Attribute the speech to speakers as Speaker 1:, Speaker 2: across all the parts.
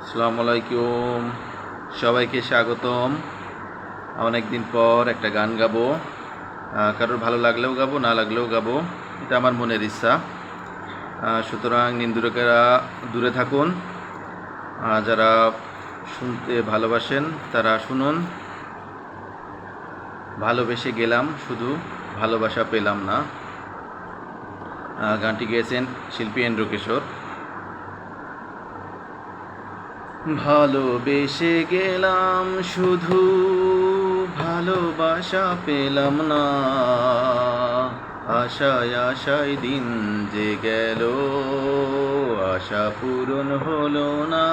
Speaker 1: আসসালামু আলাইকুম, সবাইকে স্বাগতম। অনেক দিন পর একটা গান গাবো। কারোর ভালো লাগলেও গাবো, না লাগলেও গাবো, এটা আমার মনের ইচ্ছা। সুতরাং নিন্দুকেরা দূরে থাকুন। যারা শুনতে ভালোবাসেন তারা শুনুন। ভালোবেসে গেলাম, শুধু ভালোবাসা পেলাম না। গানটি গেয়েছেন শিল্পী এন্ড্র কিশোর। ভালোবেসে গেলাম, শুধু ভালোবাসা পেলাম না। আশায় আশায় দিন যে গেল, আশা পূরণ হলো না।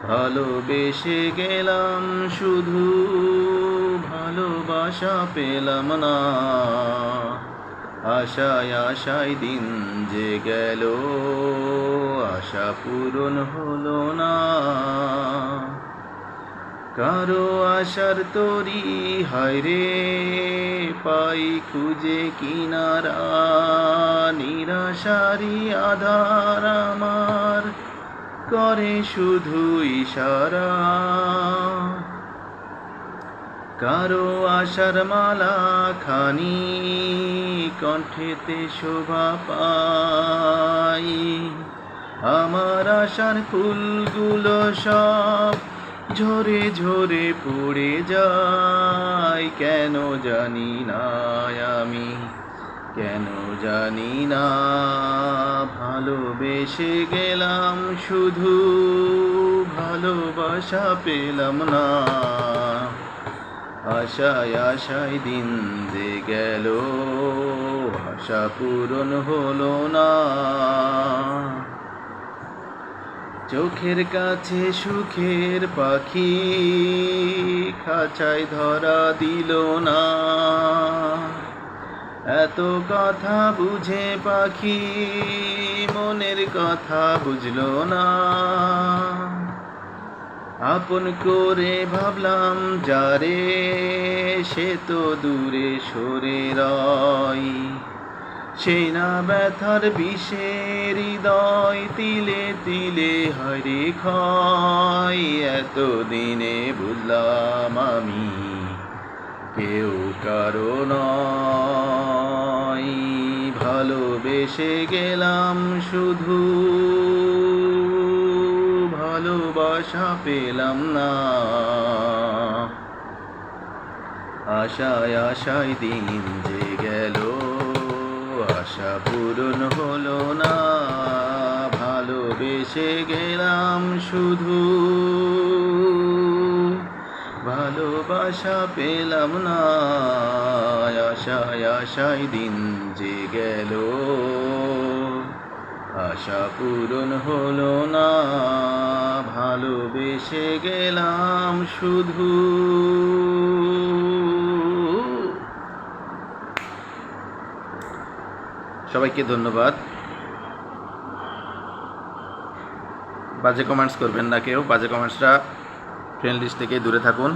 Speaker 1: ভালোবেসে গেলাম, শুধু ভালোবাসা পেলাম না। আশায় আশায় দিন যে গেল, আশা পূরণ হলো না। কারো আশার তরি হায়রে পাই খুঁজে কিনারা। নিরাশারি আধার আমার করে শুধু ইশারা। কারো আশার মালা খানি কণ্ঠেতে শোভা পাই। আমার আশার ফুলগুলো সব ঝরে ঝরে পড়ে যায়। কেন জানি না আমি, কেন জানি না। ভালোবেসে গেলাম, শুধু ভালোবাসা পেলাম না। আশায় আশায় দিন যে গেল, আশা পূরণ হলো না। চোখের কাছে সুখের পাখি খাঁচায় ধরা দিল না। এত কথা বুঝে পাখি মনের কথা বুঝলো না। আপন করে ভাবলাম যারে, সে তো দূরে সরে রয়। সে না ব্যথার বিষের হৃদয় তিলে তিলে হরে ক্ষয়। এতদিনে বুঝলাম আমি কেউ কারো নয়। ভালোবেসে গেলাম, শুধু ভালোবাসা পেলাম না। আশায় আশায় দিন যে গেল, আশা পূরণ হলো না। ভালোবেসে গেলাম, শুধু ভালোবাসা পেলাম না। আশায় আশায় দিন যে গেল, আশা পূরণ হলো না। ভালোবেসে গেলাম, শুধু। সবাইকে ধন্যবাদ। বাজে কমেন্টস করবেন না কেউ, বাজে কমেন্টসটা ফ্রেন্ড লিস্ট থেকে দূরে থাকুন।